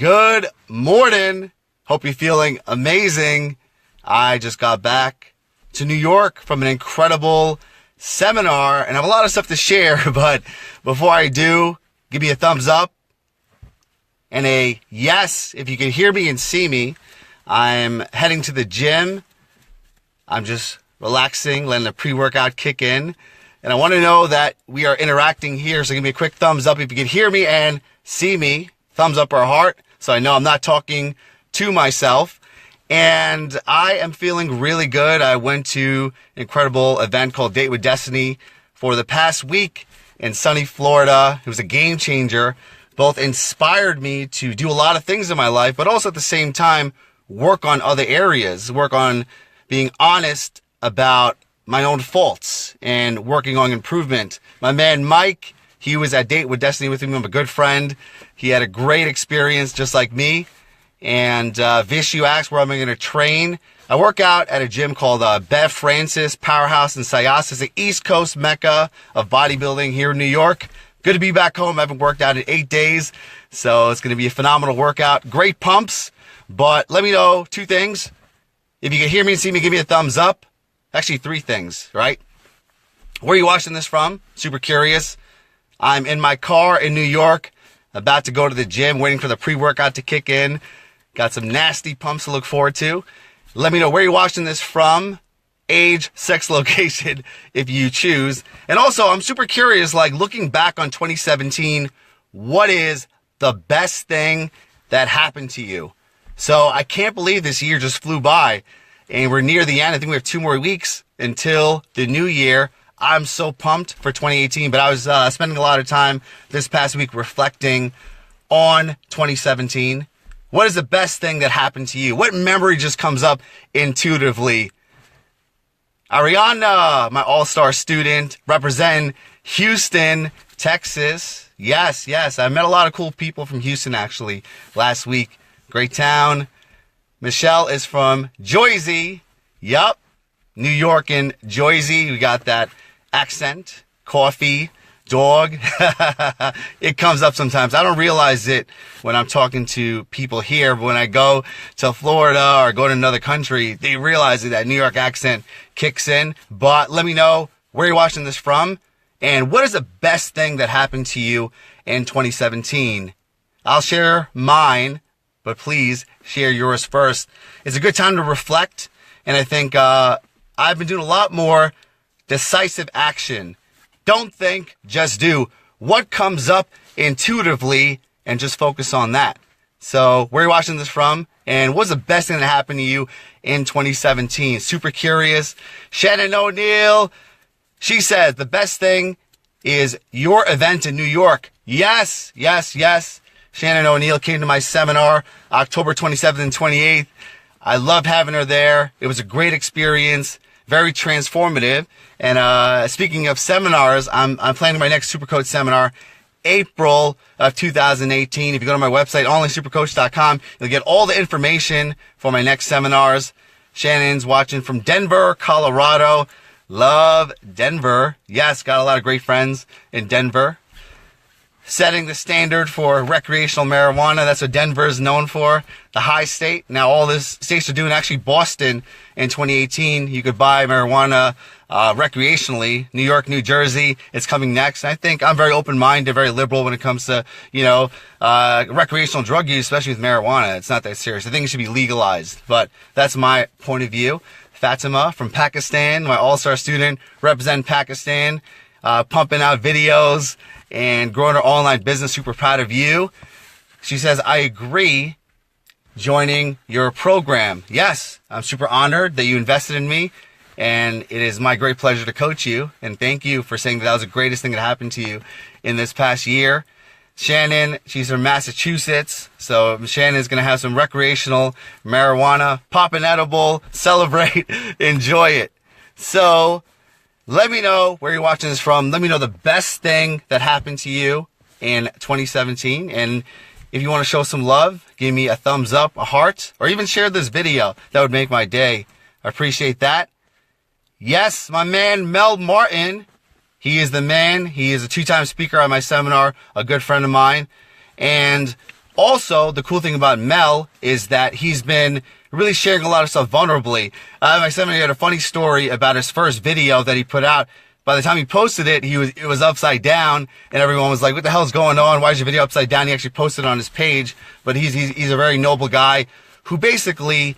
Good morning. Hope you're feeling amazing. I just got back to New York from an incredible seminar and I have a lot of stuff to share, but before I do, give me a thumbs up and a yes if you can hear me and see me. I'm heading to the gym. I'm just relaxing, letting the pre-workout kick in. And I want to know that we are interacting here, so give me a quick thumbs up if you can hear me and see me. Thumbs up or heart, so I know I'm not talking to myself. And I am feeling really good. I went to an incredible event called Date with Destiny for the past week in sunny Florida. It was a game changer. Both inspired me to do a lot of things in my life, but also at the same time, work on other areas, work on being honest about my own faults and working on improvement. My man, Mike, he was at Date with Destiny with me. I'm a good friend. He had a great experience just like me. And Vish, you asked where am I going to train? I work out at a gym called Bev Francis Powerhouse in Syosset. It's the East Coast mecca of bodybuilding here in New York. Good to be back home. I haven't worked out in 8 days. So it's going to be a phenomenal workout. Great pumps. But let me know two things. If you can hear me and see me, give me a thumbs up. Actually, three things, right? Where are you watching this from? Super curious. I'm in my car in New York, about to go to the gym, waiting for the pre-workout to kick in. Got some nasty pumps to look forward to. Let me know where you're watching this from, age, sex, location, if you choose. And also, I'm super curious, like looking back on 2017, what is the best thing that happened to you? So I can't believe this year just flew by and we're near the end. I think we have 2 more weeks until the new year. I'm so pumped for 2018, but I was spending a lot of time this past week reflecting on 2017. What is the best thing that happened to you? What memory just comes up intuitively? Ariana, my all-star student, representing Houston, Texas. Yes. I met a lot of cool people from Houston, actually, last week. Great town. Michelle is from Jersey. Yup. New York and Jersey. We got that accent, coffee, dog. It comes up sometimes. I don't realize it when I'm talking to people here, but when I go to Florida or go to another country, they realize that New York accent kicks in. But let me know where you're watching this from and what is the best thing that happened to you in 2017. I'll share mine, but please share yours first. It's a good time to reflect, and I think I've been doing a lot more decisive action. Don't think, just do. What comes up intuitively and just focus on that. So where are you watching this from? And what's the best thing that happened to you in 2017? Super curious. Shannon O'Neill, she says the best thing is your event in New York. Yes. Shannon O'Neill came to my seminar October 27th and 28th. I loved having her there. It was a great experience. Very transformative. And speaking of seminars, I'm planning my next Supercoach seminar, April of 2018. If you go to my website, onlysupercoach.com, you'll get all the information for my next seminars. Shannon's watching from Denver, Colorado. Love Denver. Yes, got a lot of great friends in Denver. Setting the standard for recreational marijuana. That's what Denver is known for. The high state. Now all this states are doing. Actually, Boston in 2018, you could buy marijuana recreationally. New York, New Jersey, it's coming next. I think I'm very open-minded, very liberal when it comes to, recreational drug use, especially with marijuana. It's not that serious. I think it should be legalized, but that's my point of view. Fatima from Pakistan, my all-star student, represent Pakistan, pumping out videos and growing her online business. Super proud of you. She says, I agree joining your program. Yes, I'm super honored that you invested in me, and it is my great pleasure to coach you. And thank you for saying that was the greatest thing that happened to you in this past year. Shannon, she's from Massachusetts, so Shannon's going to have some recreational marijuana, pop an edible, celebrate, enjoy it. So let me know where you're watching this from. Let me know the best thing that happened to you in 2017. And if you want to show some love, give me a thumbs up, a heart, or even share this video. That would make my day. I appreciate that. Yes, my man Mel Martin. He is the man. He is a 2-time speaker at my seminar, a good friend of mine. And Also, the cool thing about Mel is that he's been really sharing a lot of stuff vulnerably. My son had a funny story about his first video that he put out. By the time he posted it, it was upside down, and everyone was like, "What the hell's going on? Why is your video upside down?" He actually posted it on his page, but he's a very noble guy who basically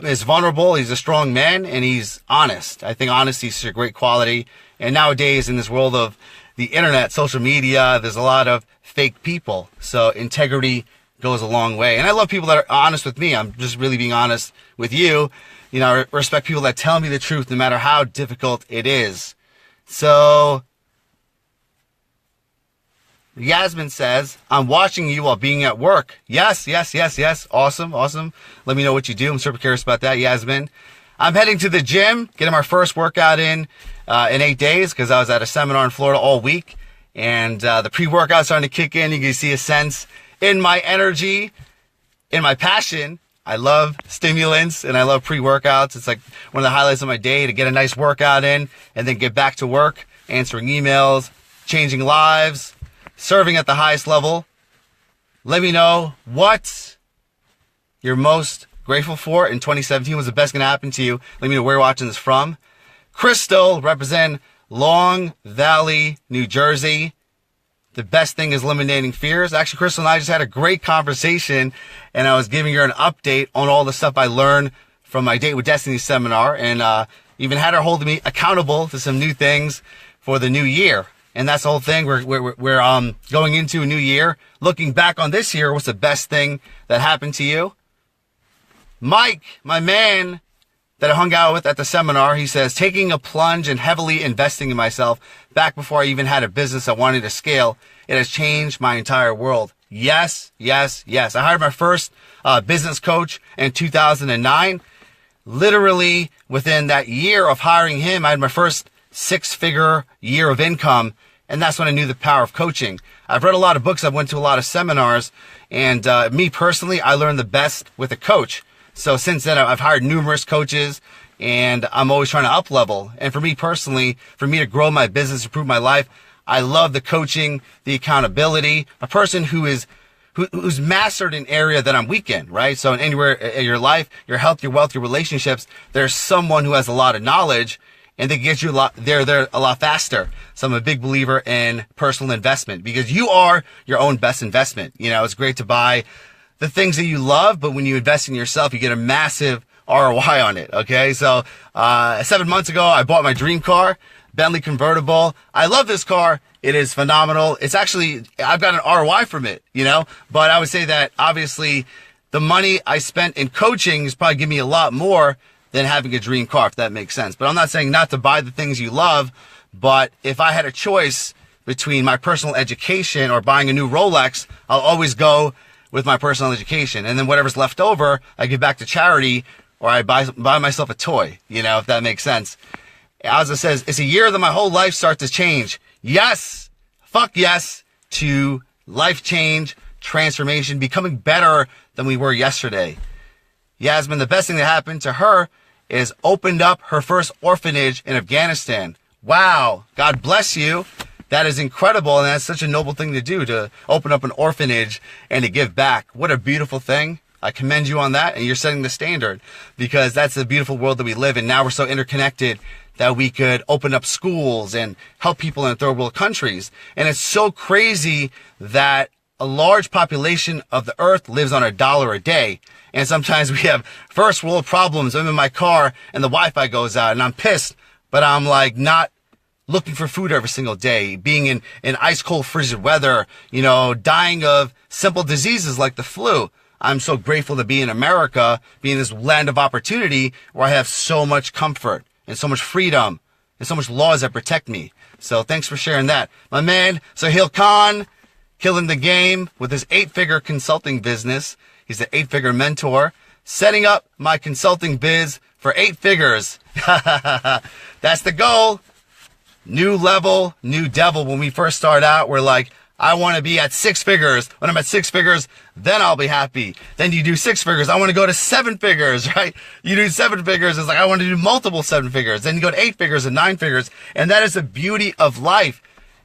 is vulnerable. He's a strong man, and he's honest. I think honesty is a great quality. And nowadays, in this world of the internet, social media, there's a lot of fake people. So integrity goes a long way. And I love people that are honest with me. I'm just really being honest with you. You know, I respect people that tell me the truth no matter how difficult it is. So Yasmin says, "I'm watching you while being at work." Yes. Awesome. Let me know what you do. I'm super curious about that, Yasmin. "I'm heading to the gym, getting my first workout in 8 days because I was at a seminar in Florida all week. And the pre-workout's starting to kick in. You can see a sense in my energy, in my passion. I love stimulants and I love pre-workouts. It's like one of the highlights of my day to get a nice workout in and then get back to work, answering emails, changing lives, serving at the highest level. Let me know what you're most grateful for in 2017. Was the best going to happen to you? Let me know where you're watching this from. Crystal, represent Long Valley, New Jersey. The best thing is eliminating fears. Actually, Crystal and I just had a great conversation, and I was giving her an update on all the stuff I learned from my Date with Destiny seminar, and even had her holding me accountable to some new things for the new year. And that's the whole thing. We're going into a new year. Looking back on this year, what's the best thing that happened to you? Mike, my man that I hung out with at the seminar, he says, "Taking a plunge and heavily investing in myself back before I even had a business I wanted to scale. It has changed my entire world." Yes. I hired my first business coach in 2009. Literally within that year of hiring him, I had my first 6-figure year of income. And that's when I knew the power of coaching. I've read a lot of books. I've went to a lot of seminars. And me personally, I learned the best with a coach. So since then, I've hired numerous coaches, and I'm always trying to up level. And for me personally, for me to grow my business, improve my life, I love the coaching, the accountability, a person who's mastered an area that I'm weak in, right? So in anywhere in your life, your health, your wealth, your relationships, there's someone who has a lot of knowledge, and they get you a lot faster. So I'm a big believer in personal investment because you are your own best investment. You know, it's great to buy the things that you love, but when you invest in yourself, you get a massive ROI on it. Okay. So, 7 months ago, I bought my dream car, Bentley convertible. I love this car. It is phenomenal. It's actually, I've got an ROI from it, you know, but I would say that obviously the money I spent in coaching is probably giving me a lot more than having a dream car, if that makes sense. But I'm not saying not to buy the things you love, but if I had a choice between my personal education or buying a new Rolex, I'll always go with my personal education. And then whatever's left over, I give back to charity, or I buy myself a toy, you know, if that makes sense. Azza says, "It's a year that my whole life starts to change." Yes. Fuck yes to life change, transformation, becoming better than we were yesterday. Yasmin, the best thing that happened to her is opened up her first orphanage in Afghanistan. Wow. God bless you. That is incredible, and that's such a noble thing to do, to open up an orphanage and to give back. What a beautiful thing. I commend you on that, and you're setting the standard, because that's the beautiful world that we live in. Now we're so interconnected that we could open up schools and help people in third world countries. And it's so crazy that a large population of the earth lives on $1 a day. And sometimes we have first world problems. I'm in my car and the Wi-Fi goes out and I'm pissed, but I'm like not looking for food every single day, being in ice cold frigid weather, you know, dying of simple diseases like the flu. I'm so grateful to be in America, be in this land of opportunity where I have so much comfort and so much freedom and so much laws that protect me. So thanks for sharing that. My man, Sahil Khan, killing the game with his 8-figure consulting business. He's an 8-figure mentor, setting up my consulting biz for 8 figures. That's the goal. New level, new devil. When we first start out, we're like, I want to be at 6 figures. When I'm at 6 figures, then I'll be happy. Then you do 6 figures. I want to go to 7 figures, right? You do 7 figures. It's like, I want to do multiple 7 figures. Then you go to 8 figures and 9 figures. And that is the beauty of life.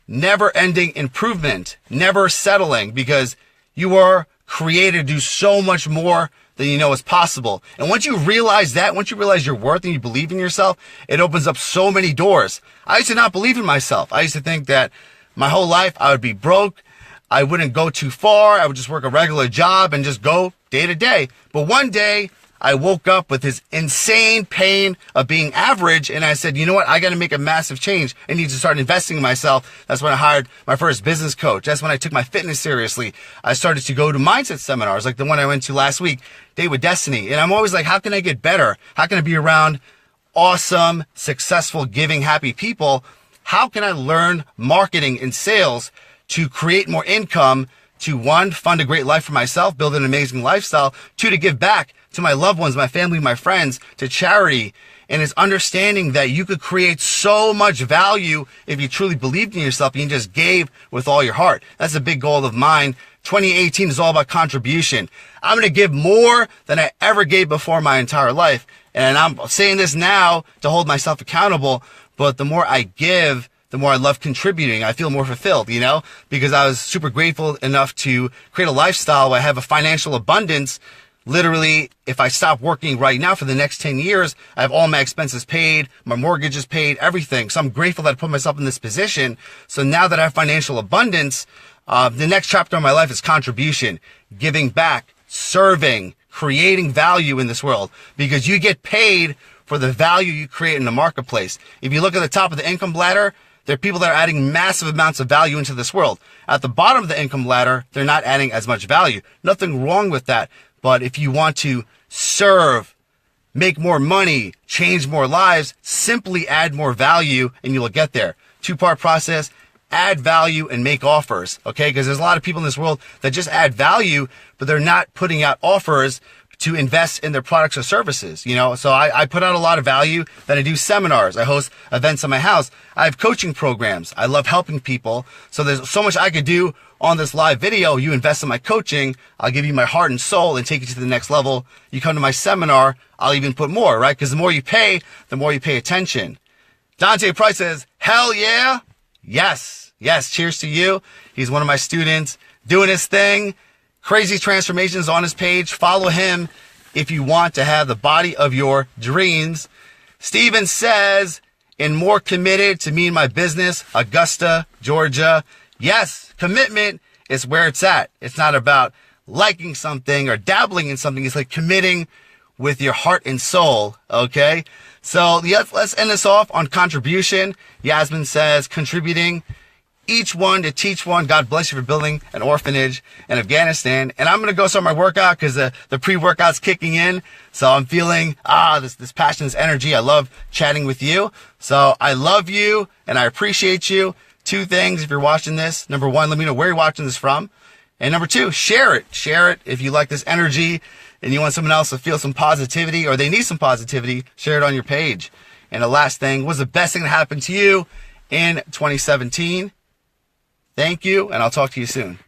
Never ending improvement, never settling, because you are create and do so much more than you know is possible. And once you realize that, once you realize your worth and you believe in yourself, it opens up so many doors. I used to not believe in myself. I used to think that my whole life I would be broke. I wouldn't go too far. I would just work a regular job and just go day to day. But one day I woke up with this insane pain of being average, and I said, you know what? I got to make a massive change. I need to start investing in myself. That's when I hired my first business coach. That's when I took my fitness seriously. I started to go to mindset seminars like the one I went to last week, Date with Destiny. And I'm always like, how can I get better? How can I be around awesome, successful, giving, happy people? How can I learn marketing and sales to create more income, to one, fund a great life for myself, build an amazing lifestyle, two, to give back to my loved ones, my family, my friends, to charity. And it's understanding that you could create so much value if you truly believed in yourself and you just gave with all your heart. That's a big goal of mine. 2018 is all about contribution. I'm going to give more than I ever gave before my entire life. And I'm saying this now to hold myself accountable, but the more I give, the more I love contributing. I feel more fulfilled, because I was super grateful enough to create a lifestyle where I have a financial abundance. Literally, if I stop working right now for the next 10 years, I have all my expenses paid, my mortgage is paid, everything. So I'm grateful that I put myself in this position. So now that I have financial abundance, the next chapter of my life is contribution, giving back, serving, creating value in this world, because you get paid for the value you create in the marketplace. If you look at the top of the income ladder, there are people that are adding massive amounts of value into this world. At the bottom of the income ladder, they're not adding as much value. Nothing wrong with that. But if you want to serve, make more money, change more lives, simply add more value and you will get there. Two-part process: add value and make offers. Okay? Because there's a lot of people in this world that just add value, but they're not putting out offers to invest in their products or services. So I put out a lot of value. Then I do seminars. I host events in my house. I have coaching programs. I love helping people. So there's so much I could do on this live video. You invest in my coaching, I'll give you my heart and soul and take you to the next level. You come to my seminar, I'll even put more, right? Because the more you pay, the more you pay attention. Dante Price says, hell yeah. Yes. Cheers to you. He's one of my students doing his thing. Crazy transformations on his page. Follow him if you want to have the body of your dreams. Steven says, and more committed to me and my business, Augusta, Georgia. Yes, commitment is where it's at. It's not about liking something or dabbling in something. It's like committing with your heart and soul. Okay. So let's end this off on contribution. Yasmin says, contributing each one to teach one. God bless you for building an orphanage in Afghanistan. And I'm going to go start my workout because the pre-workout's kicking in. So I'm feeling, this passion, this energy. I love chatting with you. So I love you and I appreciate you. Two things if you're watching this. Number one, let me know where you're watching this from. And number two, share it. Share it if you like this energy and you want someone else to feel some positivity or they need some positivity. Share it on your page. And the last thing, what's the best thing that happened to you in 2017? Thank you, and I'll talk to you soon.